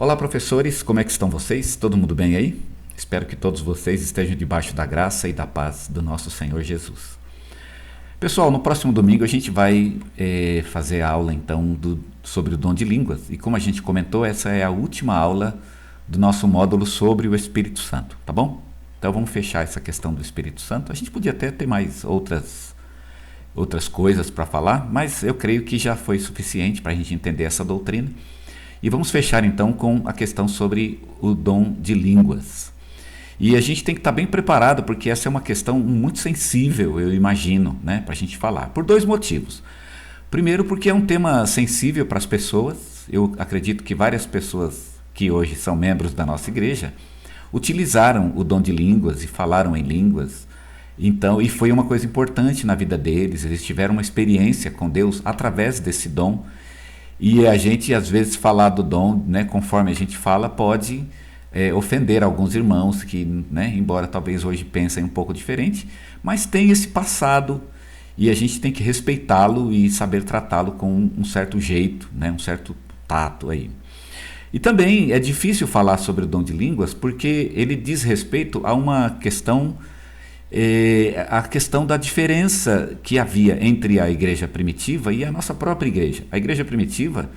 Olá, professores, como é que estão vocês? Todo mundo bem aí? Espero que todos vocês estejam debaixo da graça e da paz do nosso Senhor Jesus. Pessoal, no próximo domingo a gente vai fazer a aula então sobre o dom de línguas. E como a gente comentou, essa é a última aula do nosso módulo sobre o Espírito Santo, tá bom? Então vamos fechar essa questão do Espírito Santo. A gente podia até ter mais outras coisas para falar, mas eu creio que já foi suficiente para a gente entender essa doutrina. E vamos fechar então com a questão sobre o dom de línguas. E a gente tem que estar bem preparado, porque essa é uma questão muito sensível, eu imagino, né, para a gente falar. Por dois motivos. Primeiro, porque é um tema sensível para as pessoas. Eu acredito que várias pessoas que hoje são membros da nossa igreja utilizaram o dom de línguas e falaram em línguas. Então, e foi uma coisa importante na vida deles. Eles tiveram uma experiência com Deus através desse dom. E a gente, às vezes, falar do dom, né, conforme a gente fala, pode ofender alguns irmãos que, né, embora talvez hoje pensem um pouco diferente, mas tem esse passado e a gente tem que respeitá-lo e saber tratá-lo com um certo jeito, né, um certo tato aí. E também é difícil falar sobre o dom de línguas porque ele diz respeito a uma questão, a questão da diferença que havia entre a igreja primitiva e a nossa própria igreja. A igreja primitiva,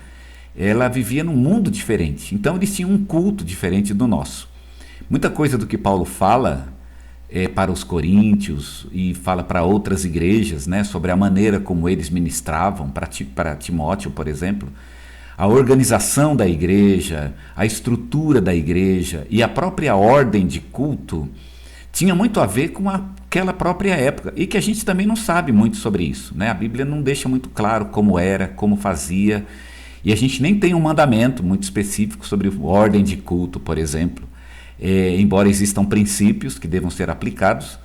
ela vivia num mundo diferente, então eles tinham um culto diferente do nosso. Muita coisa do que Paulo fala para os coríntios e fala para outras igrejas, né, sobre a maneira como eles ministravam, para Timóteo, por exemplo, a organização da igreja, a estrutura da igreja e a própria ordem de culto tinha muito a ver com aquela própria época, e que a gente também não sabe muito sobre isso, né? A Bíblia não deixa muito claro como era, como fazia, e a gente nem tem um mandamento muito específico sobre ordem de culto, por exemplo, embora existam princípios que devam ser aplicados,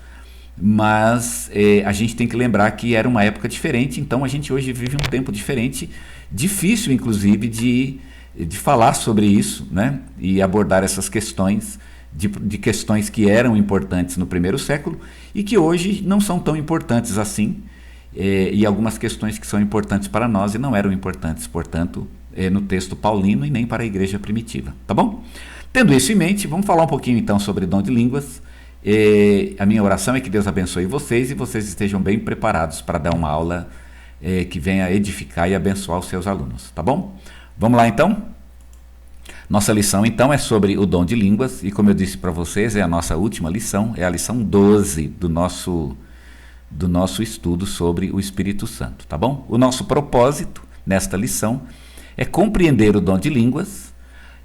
mas a gente tem que lembrar que era uma época diferente, então a gente hoje vive um tempo diferente, difícil inclusive de falar sobre isso, né? E abordar essas questões, de questões que eram importantes no primeiro século e que hoje não são tão importantes assim, e algumas questões que são importantes para nós e não eram importantes, portanto, no texto paulino e nem para a igreja primitiva, tá bom? Tendo isso em mente, vamos falar um pouquinho então sobre dom de línguas. A minha oração é que Deus abençoe vocês e vocês estejam bem preparados para dar uma aula que venha edificar e abençoar os seus alunos, tá bom? Vamos lá então? Nossa lição então é sobre o dom de línguas e, como eu disse para vocês, é a nossa última lição, é a lição 12 do nosso estudo sobre o Espírito Santo, tá bom? O nosso propósito nesta lição é compreender o dom de línguas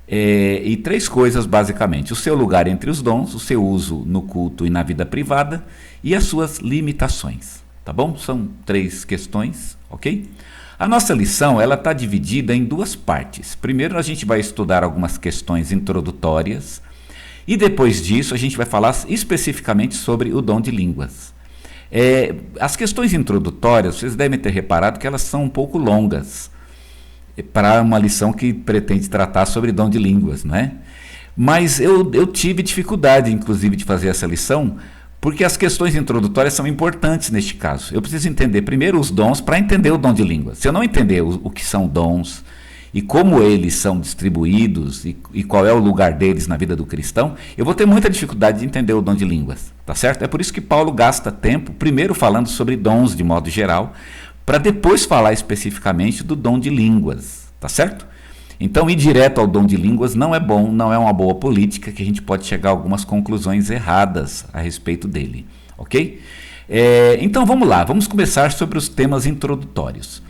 e três coisas basicamente: o seu lugar entre os dons, o seu uso no culto e na vida privada e as suas limitações, tá bom? São três questões, ok? A nossa lição ela está dividida em duas partes. Primeiro a gente vai estudar algumas questões introdutórias e depois disso a gente vai falar especificamente sobre o dom de línguas. As questões introdutórias, vocês devem ter reparado que elas são um pouco longas para uma lição que pretende tratar sobre dom de línguas, não é? Mas eu tive dificuldade, inclusive, de fazer essa lição, porque as questões introdutórias são importantes neste caso. Eu preciso entender primeiro os dons para entender o dom de línguas. Se eu não entender o que são dons e como eles são distribuídos e qual é o lugar deles na vida do cristão, eu vou ter muita dificuldade de entender o dom de línguas, tá certo? É por isso que Paulo gasta tempo primeiro falando sobre dons de modo geral, para depois falar especificamente do dom de línguas, tá certo? Então, ir direto ao dom de línguas não é bom, não é uma boa política, que a gente pode chegar a algumas conclusões erradas a respeito dele, ok? Então, vamos lá, vamos começar sobre os temas introdutórios.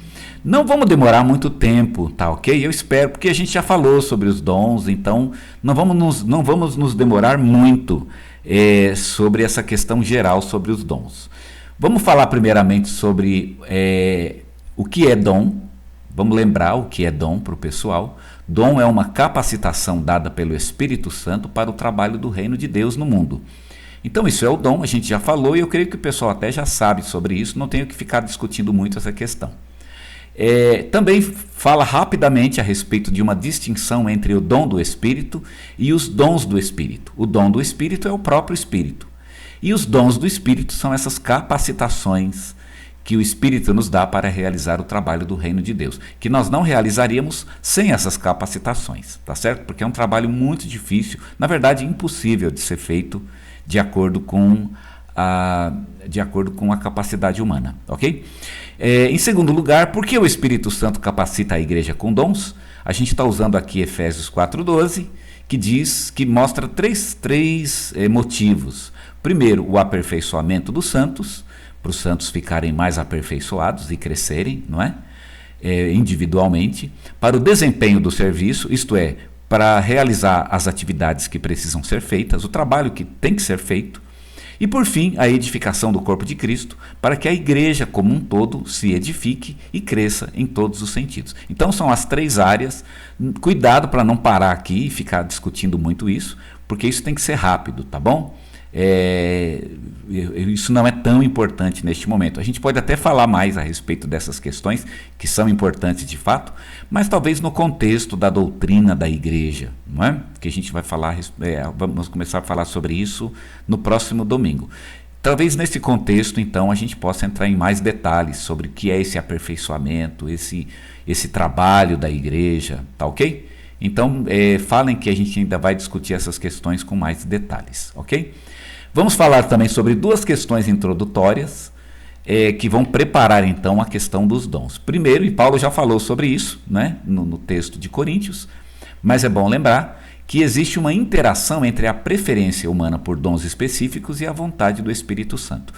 Não vamos demorar muito tempo, tá ok? Eu espero, porque a gente já falou sobre os dons, então não vamos nos demorar muito sobre essa questão geral sobre os dons. Vamos falar primeiramente sobre o que é dom. Vamos lembrar o que é dom para o pessoal. Dom é uma capacitação dada pelo Espírito Santo para o trabalho do reino de Deus no mundo. Então isso é o dom, a gente já falou e eu creio que o pessoal até já sabe sobre isso, não tenho que ficar discutindo muito essa questão. Também fala rapidamente a respeito de uma distinção entre o dom do Espírito e os dons do Espírito. O dom do Espírito é o próprio Espírito. E os dons do Espírito são essas capacitações que o Espírito nos dá para realizar o trabalho do reino de Deus, que nós não realizaríamos sem essas capacitações, tá certo? Porque é um trabalho muito difícil, na verdade impossível de ser feito de acordo com a capacidade humana, ok? Em segundo lugar, por que o Espírito Santo capacita a igreja com dons? A gente está usando aqui Efésios 4,12, que mostra três motivos. Primeiro, o aperfeiçoamento dos santos, para os santos ficarem mais aperfeiçoados e crescerem, não é? Individualmente, para o desempenho do serviço, isto é, para realizar as atividades que precisam ser feitas, o trabalho que tem que ser feito, e por fim, a edificação do corpo de Cristo, para que a igreja como um todo se edifique e cresça em todos os sentidos. Então são as três áreas. Cuidado para não parar aqui e ficar discutindo muito isso, porque isso tem que ser rápido, tá bom? Isso não é tão importante neste momento. A gente pode até falar mais a respeito dessas questões, que são importantes de fato, mas talvez no contexto da doutrina da igreja, não é? Que a gente vai falar, vamos começar a falar sobre isso no próximo domingo. Talvez nesse contexto, então, a gente possa entrar em mais detalhes sobre o que é esse aperfeiçoamento, esse trabalho da igreja, tá ok? Então, falem que a gente ainda vai discutir essas questões com mais detalhes, ok? Vamos falar também sobre duas questões introdutórias que vão preparar então a questão dos dons. Primeiro, e Paulo já falou sobre isso, né, no texto de Coríntios, mas é bom lembrar que existe uma interação entre a preferência humana por dons específicos e a vontade do Espírito Santo.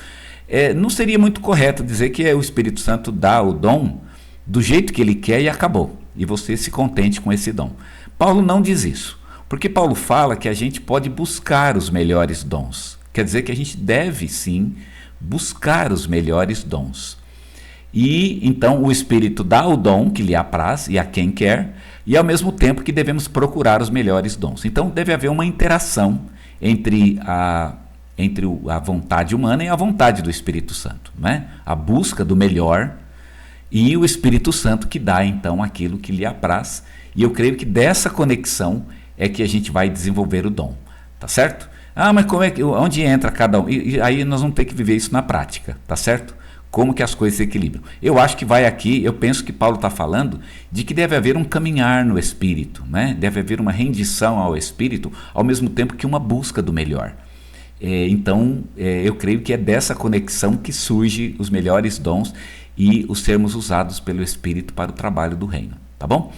Não seria muito correto dizer que o Espírito Santo dá o dom do jeito que ele quer e acabou, e você se contente com esse dom. Paulo não diz isso, porque Paulo fala que a gente pode buscar os melhores dons. Quer dizer que a gente deve, sim, buscar os melhores dons. E, então, o Espírito dá o dom que lhe apraz e a quem quer, e ao mesmo tempo que devemos procurar os melhores dons. Então, deve haver uma interação entre a vontade humana e a vontade do Espírito Santo, né? A busca do melhor e o Espírito Santo que dá, então, aquilo que lhe apraz. E eu creio que dessa conexão é que a gente vai desenvolver o dom, tá certo? Mas onde entra cada um? E aí nós vamos ter que viver isso na prática, tá certo? Como que as coisas se equilibram. Eu acho que vai aqui, eu penso que Paulo está falando de que deve haver um caminhar no Espírito, né? Deve haver uma rendição ao Espírito, ao mesmo tempo que uma busca do melhor. Então, eu creio que é dessa conexão que surgem os melhores dons e os sermos usados pelo Espírito para o trabalho do reino, tá bom?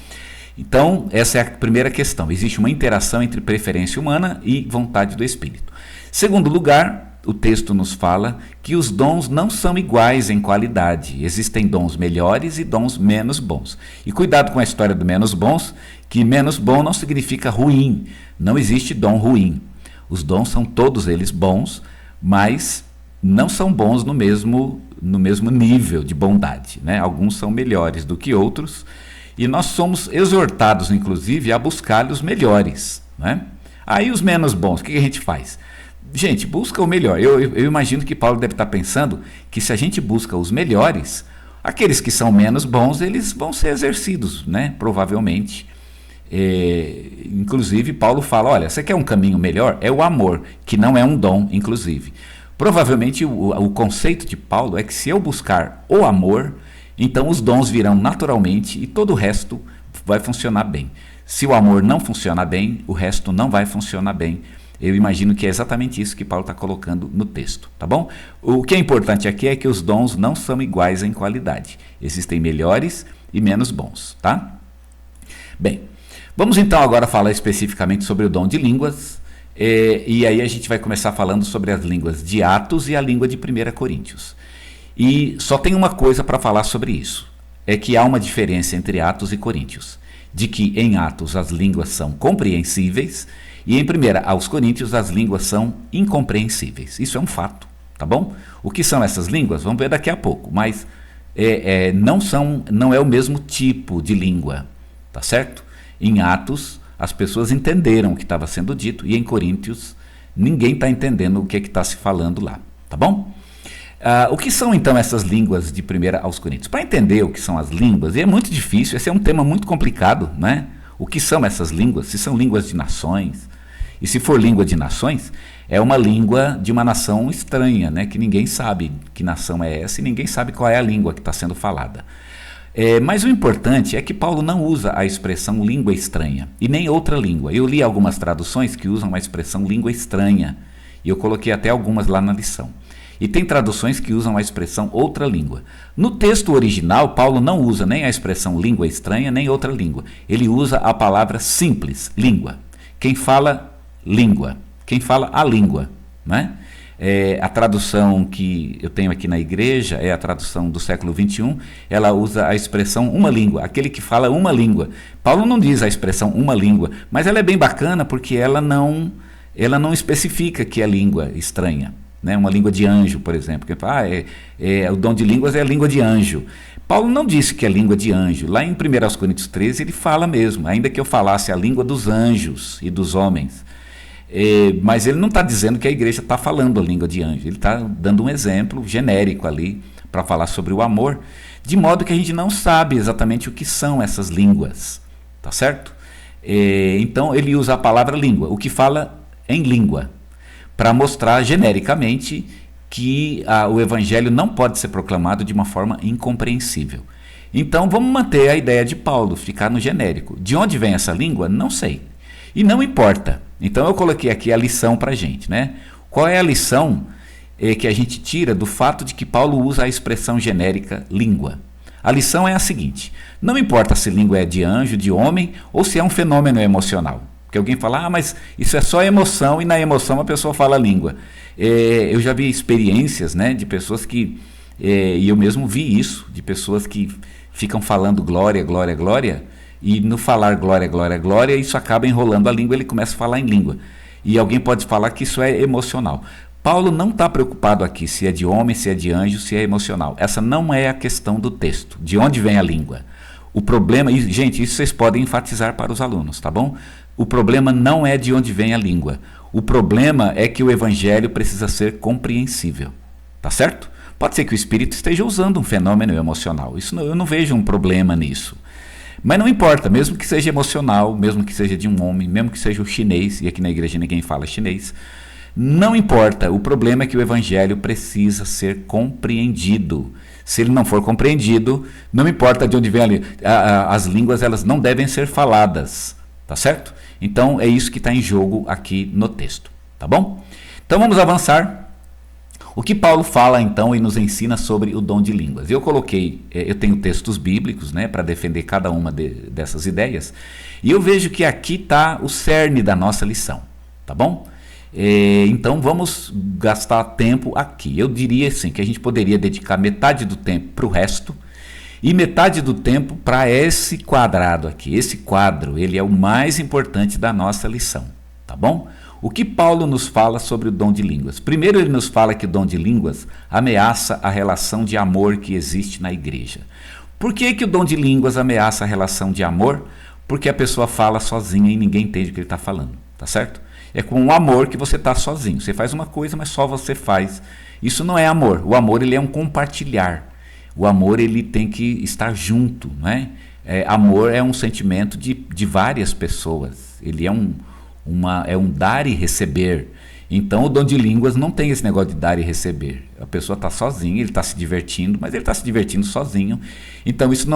Então, essa é a primeira questão. Existe uma interação entre preferência humana e vontade do Espírito. Segundo lugar, o texto nos fala que os dons não são iguais em qualidade. Existem dons melhores e dons menos bons. E cuidado com a história do menos bons, que menos bom não significa ruim. Não existe dom ruim. Os dons são todos eles bons, mas não são bons no mesmo nível de bondade, né? Alguns são melhores do que outros, e nós somos exortados, inclusive, a buscar os melhores, né? Aí os menos bons, o que a gente faz? Gente, busca o melhor. Eu imagino que Paulo deve estar pensando que se a gente busca os melhores, aqueles que são menos bons, eles vão ser exercidos, né? Provavelmente. Inclusive, Paulo fala, olha, você quer um caminho melhor? É o amor, que não é um dom, inclusive. Provavelmente o conceito de Paulo é que se eu buscar o amor, então os dons virão naturalmente e todo o resto vai funcionar bem. Se o amor não funcionar bem, o resto não vai funcionar bem. Eu imagino que é exatamente isso que Paulo está colocando no texto, tá bom? O que é importante aqui é que os dons não são iguais em qualidade. Existem melhores e menos bons, tá? Bem, vamos então agora falar especificamente sobre o dom de línguas. E aí a gente vai começar falando sobre as línguas de Atos e a língua de 1 Coríntios. E só tem uma coisa para falar sobre isso, é que há uma diferença entre Atos e Coríntios, de que em Atos as línguas são compreensíveis e em 1 aos Coríntios as línguas são incompreensíveis. Isso é um fato, tá bom? O que são essas línguas? Vamos ver daqui a pouco, mas não é o mesmo tipo de língua, tá certo? Em Atos as pessoas entenderam o que estava sendo dito e em Coríntios ninguém está entendendo o que está se falando lá, tá bom? O que são então essas línguas de 1 aos Coríntios? Para entender o que são as línguas, e é muito difícil, esse é um tema muito complicado, né? O que são essas línguas? Se são línguas de nações, E se for língua de nações, é uma língua de uma nação estranha, né? Que ninguém sabe que nação é essa e ninguém sabe qual é a língua que está sendo falada. Mas o importante é que Paulo não usa a expressão língua estranha e nem outra língua. Eu li algumas traduções que usam a expressão língua estranha e eu coloquei até algumas lá na lição. E tem traduções que usam a expressão outra língua. No texto original, Paulo não usa nem a expressão língua estranha, nem outra língua. Ele usa a palavra simples, língua. Quem fala, língua. Quem fala, a língua. Né? A tradução que eu tenho aqui na igreja é a tradução do século XXI. Ela usa a expressão uma língua, aquele que fala uma língua. Paulo não diz a expressão uma língua, mas ela é bem bacana porque ela não especifica que é língua estranha. Né, uma língua de anjo, por exemplo. Que fala, o dom de línguas é a língua de anjo. Paulo não disse que é língua de anjo. Lá em 1 Coríntios 13 ele fala mesmo, ainda que eu falasse a língua dos anjos e dos homens. Mas ele não está dizendo que a igreja está falando a língua de anjo. Ele está dando um exemplo genérico ali para falar sobre o amor, de modo que a gente não sabe exatamente o que são essas línguas. Tá certo? Então ele usa a palavra língua, o que fala em língua, para mostrar genericamente que o evangelho não pode ser proclamado de uma forma incompreensível. Então vamos manter a ideia de Paulo, ficar no genérico. De onde vem essa língua? Não sei. E não importa. Então eu coloquei aqui a lição para a gente. Né? Qual é a lição que a gente tira do fato de que Paulo usa a expressão genérica língua? A lição é a seguinte: não importa se língua é de anjo, de homem, ou se é um fenômeno emocional. Porque alguém fala, mas isso é só emoção, e na emoção a pessoa fala língua. Eu já vi experiências, né, de pessoas que, e eu mesmo vi isso, de pessoas que ficam falando glória, glória, glória, e no falar glória, glória, glória, isso acaba enrolando a língua, ele começa a falar em língua. E alguém pode falar que isso é emocional. Paulo não está preocupado aqui se é de homem, se é de anjo, se é emocional. Essa não é a questão do texto, de onde vem a língua. O problema, e, gente, isso vocês podem enfatizar para os alunos, tá bom? O problema não é de onde vem a língua. O problema é que o evangelho precisa ser compreensível. Tá certo? Pode ser que o Espírito esteja usando um fenômeno emocional. Eu não vejo um problema nisso. Mas não importa, mesmo que seja emocional, mesmo que seja de um homem, mesmo que seja o chinês, e aqui na igreja ninguém fala chinês, não importa. O problema é que o evangelho precisa ser compreendido. Se ele não for compreendido, não importa de onde vem as línguas, elas não devem ser faladas. Tá certo? Então é isso que está em jogo aqui no texto, tá bom? Então vamos avançar. O que Paulo fala então e nos ensina sobre o dom de línguas? Eu tenho textos bíblicos, né, para defender cada uma dessas ideias, e eu vejo que aqui está o cerne da nossa lição, tá bom? Então vamos gastar tempo aqui. Eu diria assim que a gente poderia dedicar metade do tempo para o resto, e metade do tempo para esse quadrado aqui. Esse quadro, ele é o mais importante da nossa lição, tá bom? O que Paulo nos fala sobre o dom de línguas? Primeiro ele nos fala que o dom de línguas ameaça a relação de amor que existe na igreja. Por que o dom de línguas ameaça a relação de amor? Porque a pessoa fala sozinha e ninguém entende o que ele está falando, tá certo? É com o amor que você está sozinho. Você faz uma coisa, mas só você faz. Isso não é amor. O amor, ele é um compartilhar. O amor, ele tem que estar junto, né? Amor é um sentimento de várias pessoas. Ele é um dar e receber. Então o dom de línguas não tem esse negócio de dar e receber. A pessoa está sozinha, ele está se divertindo, mas ele está se divertindo sozinho. Então isso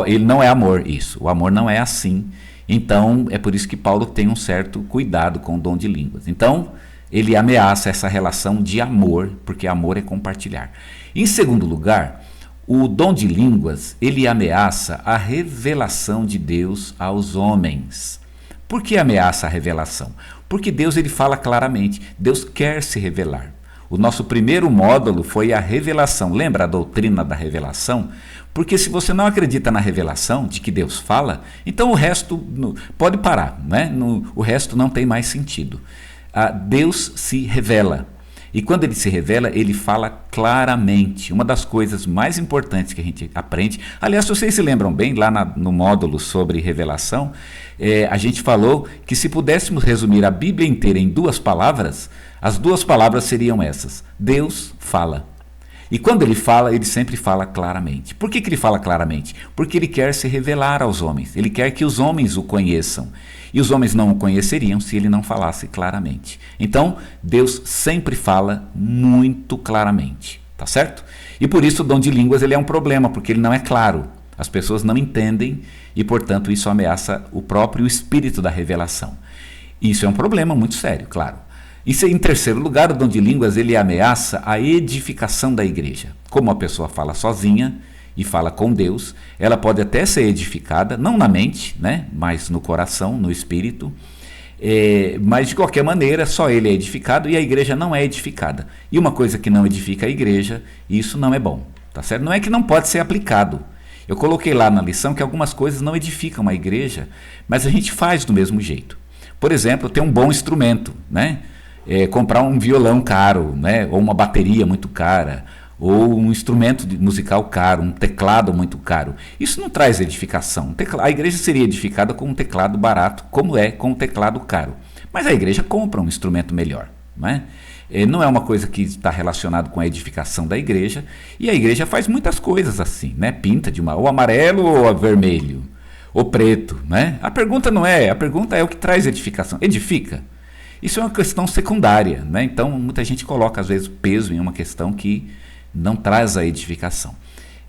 ele não é amor, isso. O amor não é assim. Então é por isso que Paulo tem um certo cuidado com o dom de línguas. Então ele ameaça essa relação de amor, porque amor é compartilhar. Em segundo lugar, o dom de línguas, ele ameaça a revelação de Deus aos homens. Por que ameaça a revelação? Porque Deus, ele fala claramente, Deus quer se revelar. O nosso primeiro módulo foi a revelação. Lembra a doutrina da revelação? Porque se você não acredita na revelação, de que Deus fala, então o resto pode parar, né? O resto não tem mais sentido. Deus se revela. E quando ele se revela, ele fala claramente. Uma das coisas mais importantes que a gente aprende, aliás, se vocês se lembram bem, lá no módulo sobre revelação, a gente falou que se pudéssemos resumir a Bíblia inteira em duas palavras, as duas palavras seriam essas: Deus fala. E quando ele fala, ele sempre fala claramente. Por que ele fala claramente? Porque ele quer se revelar aos homens. Ele quer que os homens o conheçam. E os homens não o conheceriam se ele não falasse claramente. Então, Deus sempre fala muito claramente. Tá certo? E por isso o dom de línguas ele é um problema, porque ele não é claro. As pessoas não entendem e, portanto, isso ameaça o próprio espírito da revelação. Isso é um problema muito sério, claro. Isso, em terceiro lugar, o dom de línguas ele ameaça a edificação da igreja. Como a pessoa fala sozinha e fala com Deus, ela pode até ser edificada, não na mente, né, mas no coração, no espírito, mas de qualquer maneira só ele é edificado e a igreja não é edificada. E uma coisa que não edifica a igreja, isso não é bom, tá certo? Não é que não pode ser aplicado. Eu coloquei lá na lição que algumas coisas não edificam a igreja, mas a gente faz do mesmo jeito. Por exemplo, ter um bom instrumento, né? Comprar um violão caro, né? Ou uma bateria muito cara, ou um instrumento musical caro, um teclado muito caro. Isso não traz edificação. A igreja seria edificada com um teclado barato, como é com um teclado caro. Mas a igreja compra um instrumento melhor, né? Não é uma coisa que está relacionada com a edificação da igreja, e a igreja faz muitas coisas assim, né? Pinta de ou amarelo ou vermelho, ou preto, né? A pergunta é o que traz edificação. Edifica? Isso é uma questão secundária, né? Então muita gente coloca às vezes peso em uma questão que não traz a edificação.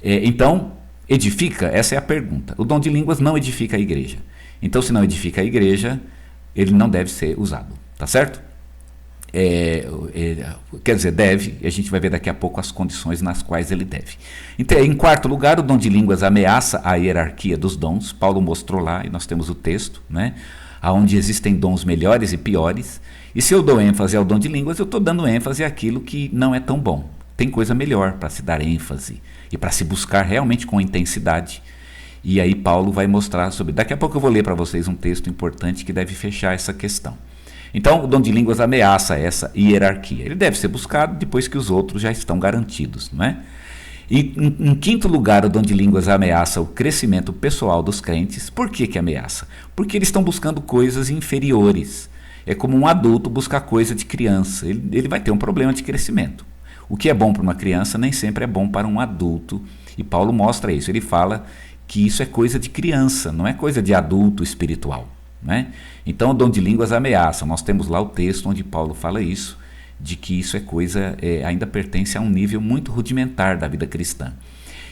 Então, edifica? Essa é a pergunta. O dom de línguas não edifica a igreja. Então, se não edifica a igreja, ele não deve ser usado, tá certo? Quer dizer, deve, e a gente vai ver daqui a pouco as condições nas quais ele deve. Então, em quarto lugar, o dom de línguas ameaça a hierarquia dos dons. Paulo mostrou lá, e nós temos o texto, né? Onde existem dons melhores e piores. E se eu dou ênfase ao dom de línguas, eu estou dando ênfase àquilo que não é tão bom. Tem coisa melhor para se dar ênfase e para se buscar realmente com intensidade. E aí Paulo vai mostrar sobre... Daqui a pouco eu vou ler para vocês um texto importante que deve fechar essa questão. Então, o dom de línguas ameaça essa hierarquia. Ele deve ser buscado depois que os outros já estão garantidos, não é? E, em quinto lugar, o dom de línguas ameaça o crescimento pessoal dos crentes. Por que ameaça? Porque eles estão buscando coisas inferiores. É como um adulto buscar coisa de criança. Ele vai ter um problema de crescimento. O que é bom para uma criança nem sempre é bom para um adulto. E Paulo mostra isso. Ele fala que isso é coisa de criança, não é coisa de adulto espiritual, né? Então o dom de línguas ameaça. Nós temos lá o texto onde Paulo fala isso, de que isso é coisa, ainda pertence a um nível muito rudimentar da vida cristã.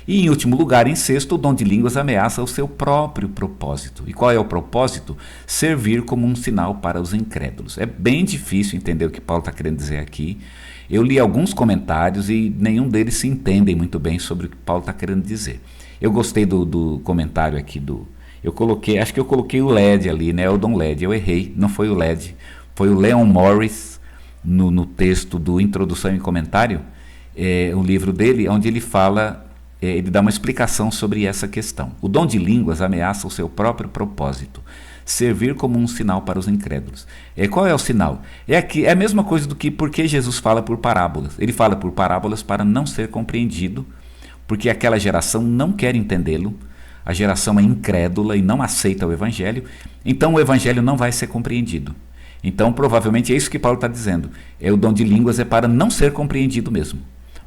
E em último lugar, em sexto, o dom de línguas ameaça o seu próprio propósito. E qual é o propósito? Servir como um sinal para os incrédulos. É bem difícil entender o que Paulo está querendo dizer aqui. Eu li alguns comentários e nenhum deles se entendem muito bem sobre o que Paulo está querendo dizer. Eu gostei do comentário aqui acho que eu coloquei o LED ali, né? O Dom LED. Eu errei, não foi o LED, foi o Leon Morris no texto do Introdução e Comentário, o livro dele, onde ele fala, ele dá uma explicação sobre essa questão. O dom de línguas ameaça o seu próprio propósito, servir como um sinal para os incrédulos. Qual é o sinal? É a mesma coisa do que porque Jesus fala por parábolas. Ele fala por parábolas para não ser compreendido, porque aquela geração não quer entendê-lo, a geração é incrédula e não aceita o evangelho, então o evangelho não vai ser compreendido. Então provavelmente é isso que Paulo está dizendo. O dom de línguas é para não ser compreendido mesmo,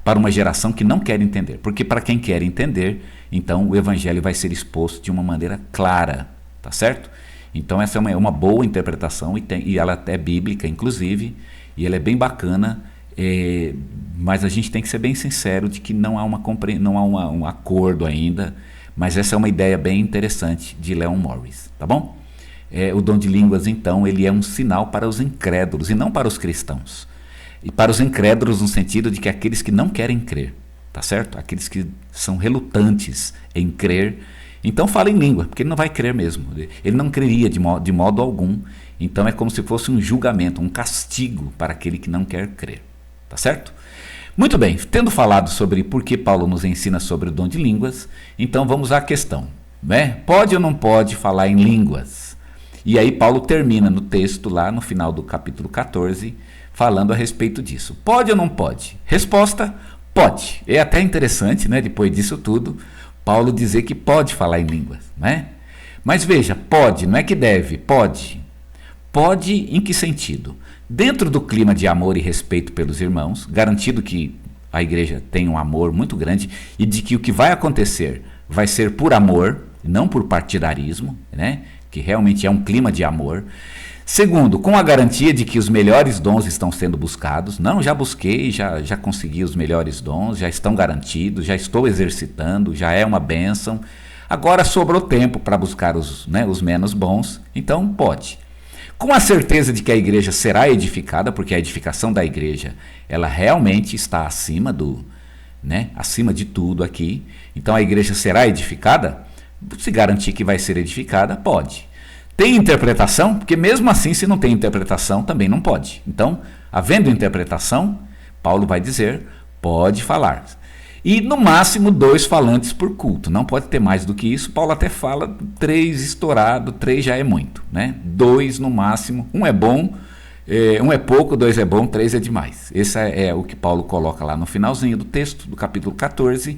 para uma geração que não quer entender, porque para quem quer entender, então o evangelho vai ser exposto de uma maneira clara, tá certo? Então essa é uma boa interpretação e ela é bíblica, inclusive, e ela é bem bacana, mas a gente tem que ser bem sincero de que não há um acordo ainda, mas essa é uma ideia bem interessante de Leon Morris, tá bom? O dom de línguas, então, ele é um sinal para os incrédulos e não para os cristãos. E para os incrédulos no sentido de que aqueles que não querem crer, tá certo? Aqueles que são relutantes em crer. Então fala em língua, porque ele não vai crer mesmo. Ele não creria de modo algum. Então é como se fosse um julgamento, um castigo para aquele que não quer crer. Tá certo? Muito bem, tendo falado sobre por que Paulo nos ensina sobre o dom de línguas, então vamos à questão, né? Pode ou não pode falar em línguas? E aí Paulo termina no texto, lá no final do capítulo 14, falando a respeito disso. Pode ou não pode? Resposta, pode. É até interessante, né, depois disso tudo, Paulo dizer que pode falar em línguas, né? Mas veja, pode, não é que deve, pode. Pode em que sentido? Dentro do clima de amor e respeito pelos irmãos, garantido que a igreja tem um amor muito grande e de que o que vai acontecer vai ser por amor, não por partidarismo, né? Que realmente é um clima de amor. Segundo, com a garantia de que os melhores dons estão sendo buscados. Não, já busquei, já consegui os melhores dons, já estão garantidos, já estou exercitando, já é uma bênção. Agora sobrou tempo para buscar os menos bons, então pode. Com a certeza de que a igreja será edificada, porque a edificação da igreja, ela realmente está acima acima de tudo aqui. Então a igreja será edificada, se garantir que vai ser edificada, pode. Tem interpretação? Porque mesmo assim, se não tem interpretação, também não pode. Então, havendo interpretação, Paulo vai dizer, pode falar. E no máximo 2 falantes por culto, não pode ter mais do que isso. Paulo até fala 3 estourado, 3 já é muito, né? 2 no máximo, 1 é bom, 1 é pouco, 2 é bom, 3 é demais. Esse é o que Paulo coloca lá no finalzinho do texto, do capítulo 14,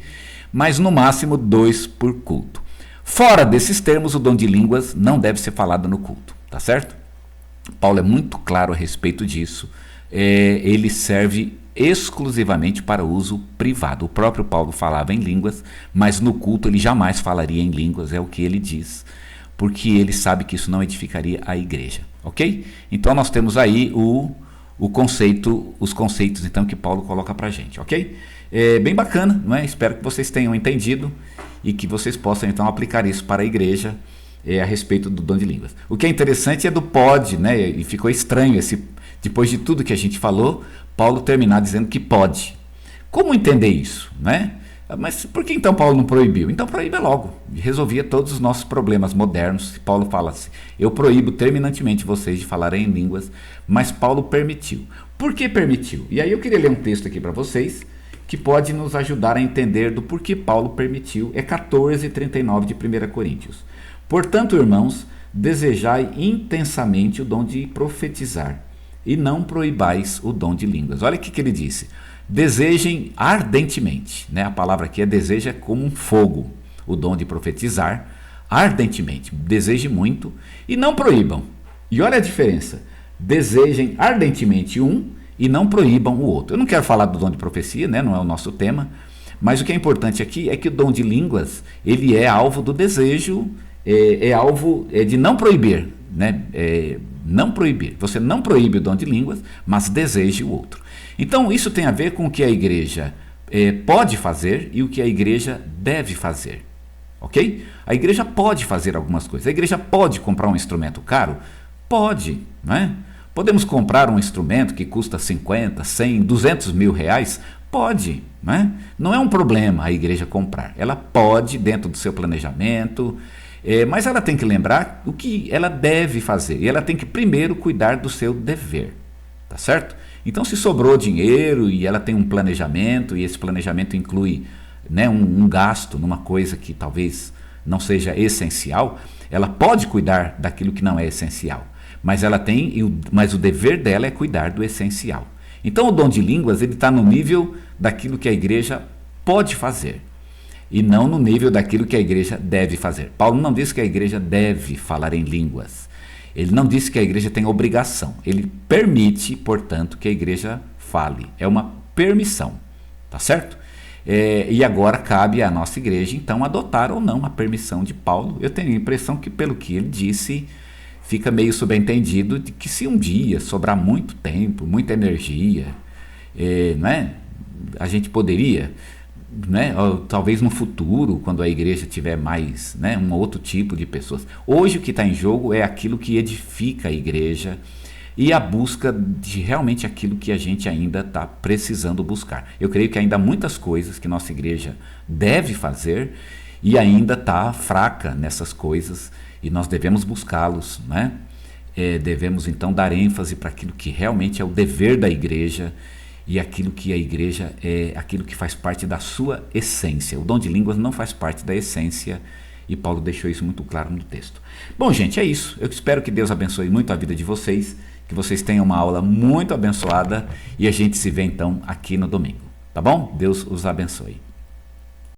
mas no máximo 2 por culto. Fora desses termos, o dom de línguas não deve ser falado no culto, tá certo? Paulo é muito claro a respeito disso. Ele serve exclusivamente para uso privado. O próprio Paulo falava em línguas, mas no culto ele jamais falaria em línguas, é o que ele diz, porque ele sabe que isso não edificaria a igreja, ok? Então nós temos aí os conceitos então que Paulo coloca para a gente, ok? Bem bacana, não é? Espero que vocês tenham entendido e que vocês possam então aplicar isso para a igreja a respeito do dom de línguas. O que é interessante é do pode, né? E ficou estranho depois de tudo que a gente falou, Paulo terminar dizendo que pode. Como entender isso, né? Mas por que então Paulo não proibiu? Então proíbe logo, resolvia todos os nossos problemas modernos. Paulo fala assim, eu proíbo terminantemente vocês de falarem em línguas, mas Paulo permitiu. Por que permitiu? E aí eu queria ler um texto aqui para vocês, que pode nos ajudar a entender do porquê Paulo permitiu. É 14:39 de 1 Coríntios. Portanto, irmãos, desejai intensamente o dom de profetizar, e não proibais o dom de línguas. Olha o que ele disse. Desejem ardentemente, né? A palavra aqui deseja como um fogo, o dom de profetizar ardentemente. Deseje muito e não proíbam. E olha a diferença. Desejem ardentemente um e não proíbam o outro. Eu não quero falar do dom de profecia, né? Não é o nosso tema, mas o que é importante aqui é que o dom de línguas, ele é alvo do desejo, alvo de não proibir, né? Não proibir. Você não proíbe o dom de línguas, mas deseje o outro. Então isso tem a ver com o que a igreja pode fazer e o que a igreja deve fazer, ok? A igreja pode fazer algumas coisas. A igreja pode comprar um instrumento caro? Pode, né? Podemos comprar um instrumento que custa 50, 100, 200 mil reais? Pode, né? Não é um problema a igreja comprar. Ela pode, dentro do seu planejamento, mas ela tem que lembrar o que ela deve fazer. E ela tem que primeiro cuidar do seu dever, tá certo? Então, se sobrou dinheiro e ela tem um planejamento, e esse planejamento inclui, né, um gasto numa coisa que talvez não seja essencial, ela pode cuidar daquilo que não é essencial. Mas mas o dever dela é cuidar do essencial. Então o dom de línguas ele está no nível daquilo que a igreja pode fazer e não no nível daquilo que a igreja deve fazer. Paulo não disse que a igreja deve falar em línguas. Ele não disse que a igreja tem obrigação. Ele permite, portanto, que a igreja fale. É uma permissão, tá certo? E agora cabe à nossa igreja então adotar ou não a permissão de Paulo. Eu tenho a impressão que pelo que ele disse, fica meio subentendido de que se um dia sobrar muito tempo, muita energia, né, a gente poderia, né, talvez no futuro, quando a igreja tiver mais, né, um outro tipo de pessoas. Hoje o que está em jogo é aquilo que edifica a igreja e a busca de realmente aquilo que a gente ainda está precisando buscar. Eu creio que ainda há muitas coisas que nossa igreja deve fazer e ainda está fraca nessas coisas, e nós devemos buscá-los, né? Devemos então dar ênfase para aquilo que realmente é o dever da igreja e aquilo que a igreja aquilo que faz parte da sua essência. O dom de línguas não faz parte da essência e Paulo deixou isso muito claro no texto. Bom, gente, é isso. Eu espero que Deus abençoe muito a vida de vocês, que vocês tenham uma aula muito abençoada e a gente se vê então aqui no domingo, tá bom? Deus os abençoe.